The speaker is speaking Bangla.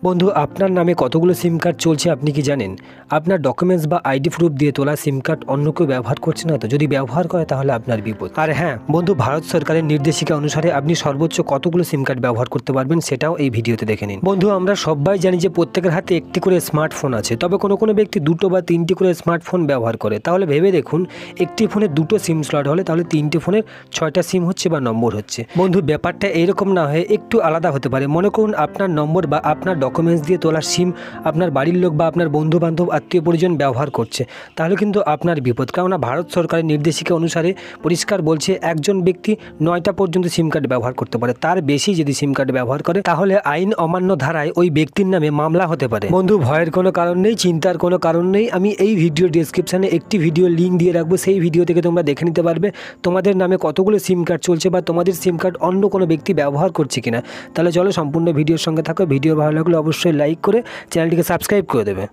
বন্ধু, আপনার নামে কতগুলো সিম কার্ড চলছে আপনি কি জানেন? আপনার ডকুমেন্টস বা আইডি প্রুফ দিয়ে তোলা সিম কার্ড অন্য কেউ ব্যবহার করছে না তো? যদি ব্যবহার করে তাহলে আপনার বিপদ। আর হ্যাঁ বন্ধু, ভারত সরকারের নির্দেশিকা অনুসারে আপনি সর্বোচ্চ কতগুলো সিম কার্ড ব্যবহার করতে পারবেন সেটাও এই ভিডিওতে দেখে নিন। বন্ধু, আমরা সবাই জানি যে প্রত্যেকের হাতে একটি করে স্মার্টফোন আছে, তবে কোনো কোনো ব্যক্তি দুটো বা তিনটি করে স্মার্টফোন ব্যবহার করে। তাহলে ভেবে দেখুন, একটি ফোনে দুটো সিম স্লট হলে তাহলে তিনটে ফোনের 6টা সিম হচ্ছে বা নম্বর হচ্ছে। বন্ধু, ব্যাপারটা এইরকম না হয়ে একটু আলাদা হতে পারে। মনে করুন আপনার নম্বর বা আপনার ডকুমেন্টস দিয়ে তোলা সিম আপনার বাড়ির লোক বা আপনার বন্ধু বান্ধব আত্মীয় পরিজন ব্যবহার করছে, তাহলে কিন্তু আপনার বিপদ। কেননা ভারত সরকারের নির্দেশিকা অনুসারে পরিষ্কার বলছে একজন ব্যক্তি 9টা পর্যন্ত সিম কার্ড ব্যবহার করতে পারে। তার বেশি যদি সিম কার্ড ব্যবহার করে তাহলে আইন অমান্য ধারায় ওই ব্যক্তির নামে মামলা হতে পারে। বন্ধু, ভয়ের কোনো কারণ নেই, চিন্তার কোনো কারণ নেই। আমি এই ভিডিও ডেসক্রিপশনে একটি ভিডিও লিঙ্ক দিয়ে রাখবো, সেই ভিডিও থেকে তোমরা দেখে নিতে পারবে তোমাদের নামে কতগুলো সিম কার্ড চলছে বা তোমাদের সিম কার্ড অন্য কোনো ব্যক্তি ব্যবহার করছে কিনা। তাহলে চলো সম্পূর্ণ ভিডিওর সঙ্গে থাকো। ভিডিও ভালো লাগলে অবশ্যই লাইক করে চ্যানেলটিকে সাবস্ক্রাইব করে দেবে।